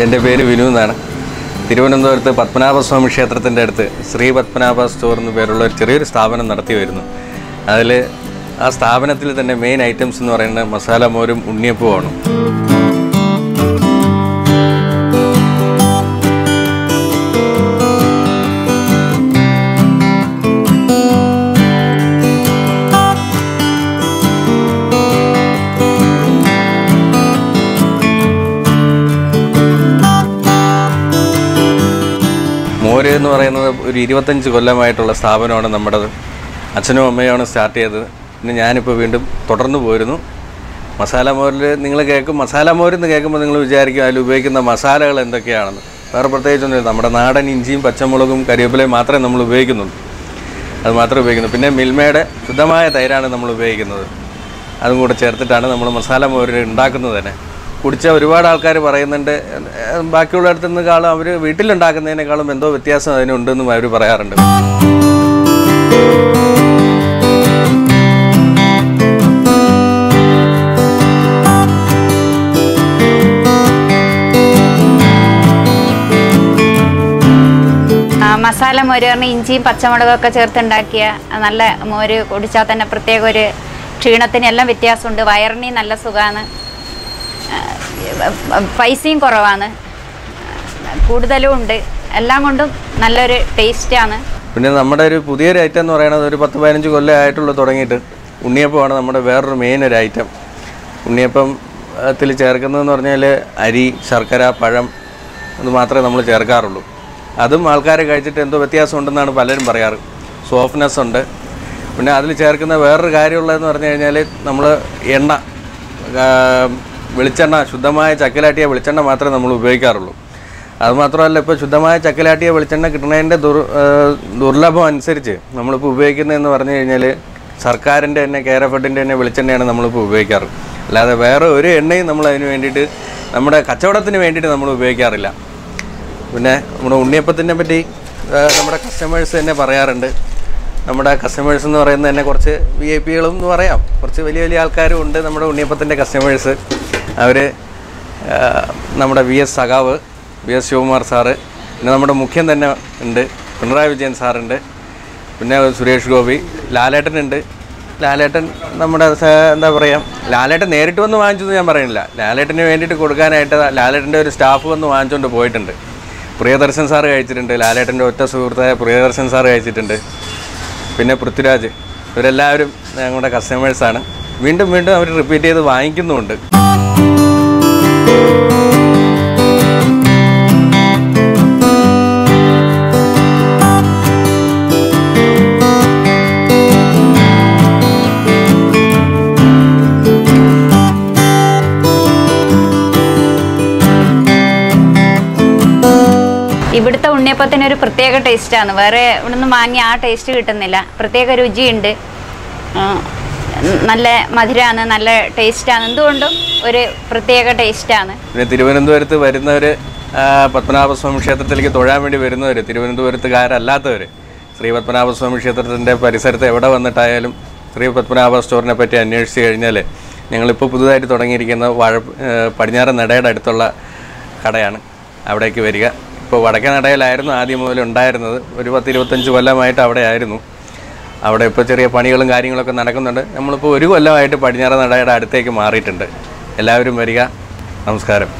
എൻ്റെ പേര് വിനു എന്നാണ്. തിരുവനന്തപുരത്ത് പത്മനാഭസ്വാമി ക്ഷേത്രത്തിൻ്റെ അടുത്ത് ശ്രീ പത്മനാഭ സ്റ്റോർ എന്ന് പേരുള്ള ഒരു ചെറിയൊരു സ്ഥാപനം നടത്തി വരുന്നു. അതിൽ ആ സ്ഥാപനത്തിൽ തന്നെ മെയിൻ ഐറ്റംസ് എന്ന് പറയുന്നത് മസാല മോരും ഉണ്ണിയപ്പവുമാണ്. മോര് എന്ന് പറയുന്നത് ഒരു 25 കൊല്ലമായിട്ടുള്ള സ്ഥാപനമാണ് നമ്മുടേത്. അച്ഛനും അമ്മയുമാണ് സ്റ്റാർട്ട് ചെയ്തത്. പിന്നെ ഞാനിപ്പോൾ വീണ്ടും തുടർന്ന് പോരുന്നു. മസാല മോരിൽ നിങ്ങൾ കേൾക്കും, മസാല മോരെന്ന് കേൾക്കുമ്പോൾ നിങ്ങൾ വിചാരിക്കും അതിൽ ഉപയോഗിക്കുന്ന മസാലകൾ എന്തൊക്കെയാണെന്ന്. വേറെ പ്രത്യേകിച്ചൊന്നുമില്ല. നമ്മുടെ നാടൻ ഇഞ്ചിയും പച്ചമുളകും കരിവേപ്പിലയും മാത്രമേ നമ്മൾ ഉപയോഗിക്കുന്നുള്ളൂ. അത് മാത്രമേ ഉപയോഗിക്കുന്നു. പിന്നെ മിൽമയുടെ ശുദ്ധമായ തൈരാണ് നമ്മൾ ഉപയോഗിക്കുന്നത്. അതും കൂടെ ചേർത്തിട്ടാണ് നമ്മൾ മസാല മോര് ഉണ്ടാക്കുന്നത് തന്നെ. കുടിച്ച ഒരുപാട് ആൾക്കാർ പറയുന്നുണ്ട്, ബാക്കിയുള്ളിടത്തു നിന്നേക്കാളും അവർ വീട്ടിലുണ്ടാക്കുന്നതിനേക്കാളും എന്തോ വ്യത്യാസം അതിനുണ്ടെന്നും അവർ പറയാറുണ്ട്. മസാല മോര് പറഞ്ഞാൽ ഇഞ്ചിയും പച്ചമുളകൊക്കെ ചേർത്തുണ്ടാക്കിയ നല്ല മോര് കുടിച്ചാൽ തന്നെ പ്രത്യേക ഒരു ക്ഷീണത്തിനെല്ലാം വ്യത്യാസമുണ്ട്. വയറിന് നല്ല സുഖമാണ്, പൈസയും കുറവാണ്, കൂടുതലും ഉണ്ട്, എല്ലാം കൊണ്ടും നല്ലൊരു ടേസ്റ്റാണ്. പിന്നെ നമ്മുടെ ഒരു പുതിയൊരു ഐറ്റം എന്ന് പറയുന്നത് ഒരു 10-15 കൊല്ലമായിട്ടുള്ളൂ തുടങ്ങിയിട്ട്. ഉണ്ണിയപ്പമാണ് നമ്മുടെ വേറൊരു മെയിൻ ഒരു ഐറ്റം. ഉണ്ണിയപ്പത്തിൽ ചേർക്കുന്നതെന്ന് പറഞ്ഞാൽ അരി, ശർക്കര, പഴം അത് മാത്രമേ നമ്മൾ ചേർക്കാറുള്ളൂ. അതും ആൾക്കാർ കഴിച്ചിട്ട് എന്തോ വ്യത്യാസം ഉണ്ടെന്നാണ് പലരും പറയാറ്. സോഫ്റ്റ്നെസ് ഉണ്ട്. പിന്നെ അതിൽ ചേർക്കുന്ന വേറൊരു കാര്യമുള്ളതെന്ന് പറഞ്ഞു കഴിഞ്ഞാൽ നമ്മൾ എണ്ണ, വെളിച്ചെണ്ണ, ശുദ്ധമായ ചക്കിലാട്ടിയ വെളിച്ചെണ്ണ മാത്രമേ നമ്മൾ ഉപയോഗിക്കാറുള്ളൂ. അതുമാത്രമല്ല, ഇപ്പോൾ ശുദ്ധമായ ചക്കിലാട്ടിയ വെളിച്ചെണ്ണ കിട്ടുന്നതിൻ്റെ ദുർലഭം അനുസരിച്ച് നമ്മളിപ്പോൾ ഉപയോഗിക്കുന്നതെന്ന് പറഞ്ഞു കഴിഞ്ഞാൽ സർക്കാരിൻ്റെ തന്നെ കേരഫെഡിൻ്റെ തന്നെ വെളിച്ചെണ്ണയാണ് നമ്മളിപ്പോൾ ഉപയോഗിക്കാറ്. അല്ലാതെ വേറെ ഒരു എണ്ണയും നമ്മൾ അതിന് വേണ്ടിയിട്ട് നമ്മുടെ കച്ചവടത്തിന് വേണ്ടിയിട്ട് നമ്മൾ ഉപയോഗിക്കാറില്ല. പിന്നെ നമ്മുടെ ഉണ്ണിയപ്പത്തിനെ പറ്റി നമ്മുടെ കസ്റ്റമേഴ്സ് തന്നെ പറയാറുണ്ട്. നമ്മുടെ കസ്റ്റമേഴ്സ് എന്ന് പറയുന്നത് തന്നെ കുറച്ച് VIP-കളും എന്ന് പറയാം, കുറച്ച് വലിയ വലിയ ആൾക്കാരും ഉണ്ട് നമ്മുടെ ഉണ്ണിയപ്പത്തിൻ്റെ കസ്റ്റമേഴ്സ്. അവർ നമ്മുടെ VS സഖാവ്, VS ശിവകുമാർ സാറ്, പിന്നെ നമ്മുടെ മുഖ്യൻ തന്നെ ഉണ്ട്, പിണറായി വിജയൻ സാറുണ്ട്, പിന്നെ സുരേഷ് ഗോപി, ലാലേട്ടനുണ്ട്. ലാലേട്ടൻ നമ്മുടെ എന്താ പറയുക, ലാലേട്ടൻ നേരിട്ട് വന്ന് വാങ്ങിച്ചെന്ന് ഞാൻ പറയുന്നില്ല. ലാലേട്ടന് വേണ്ടിയിട്ട് കൊടുക്കാനായിട്ട് ലാലേട്ടൻ്റെ ഒരു സ്റ്റാഫ് വന്ന് വാങ്ങിച്ചുകൊണ്ട് പോയിട്ടുണ്ട്. പ്രിയദർശൻ സാറ് കഴിച്ചിട്ടുണ്ട്, ലാലേട്ടൻ്റെ ഒറ്റ സുഹൃത്തായ പ്രിയദർശൻ സാറ് കഴിച്ചിട്ടുണ്ട്. പിന്നെ പൃഥ്വിരാജ്, ഇവരെല്ലാവരും ഞങ്ങളുടെ കസ്റ്റമേഴ്സാണ്. വീണ്ടും വീണ്ടും അവർ റിപ്പീറ്റ് ചെയ്ത് വാങ്ങിക്കുന്നുമുണ്ട്. ഇവിടുത്തെ ഉണ്ണിയപ്പത്തിനൊരു പ്രത്യേക ടേസ്റ്റാണ്. വേറെ ഇവിടെ നിന്ന് വാങ്ങി ആ ടേസ്റ്റ് കിട്ടുന്നില്ല. പ്രത്യേക രുചിയുണ്ട്, നല്ല മധുരമാണ്, നല്ല ടേസ്റ്റാണ്. എന്തുകൊണ്ടും ഒരു പ്രത്യേക ടേസ്റ്റാണ്. പിന്നെ തിരുവനന്തപുരത്ത് വരുന്നവർ, പത്മനാഭസ്വാമി ക്ഷേത്രത്തിലേക്ക് തൊഴാൻ വേണ്ടി വരുന്നവർ, തിരുവനന്തപുരത്തുകാരല്ലാത്തവർ ശ്രീ പത്മനാഭസ്വാമി ക്ഷേത്രത്തിൻ്റെ പരിസരത്ത് എവിടെ വന്നിട്ടായാലും ശ്രീ പത്മനാഭ സ്റ്റോറിനെ പറ്റി അന്വേഷിച്ച് കഴിഞ്ഞാൽ ഞങ്ങളിപ്പോൾ പുതുതായിട്ട് തുടങ്ങിയിരിക്കുന്ന പടിഞ്ഞാറൻ നടയുടെ അടുത്തുള്ള കടയാണ്. അവിടേക്ക് വരിക. ഇപ്പോൾ വടക്കേ നടയിലായിരുന്നു ആദ്യം മുതൽ ഉണ്ടായിരുന്നത്. ഒരു 10-25 കൊല്ലമായിട്ട് അവിടെ ആയിരുന്നു. അവിടെ ഇപ്പോൾ ചെറിയ പണികളും കാര്യങ്ങളൊക്കെ നടക്കുന്നുണ്ട്. നമ്മളിപ്പോൾ 1 കൊല്ലമായിട്ട് പടിഞ്ഞാറൻ നടയുടെ അടുത്തേക്ക് മാറിയിട്ടുണ്ട്. എല്ലാവരും വരിക. നമസ്കാരം.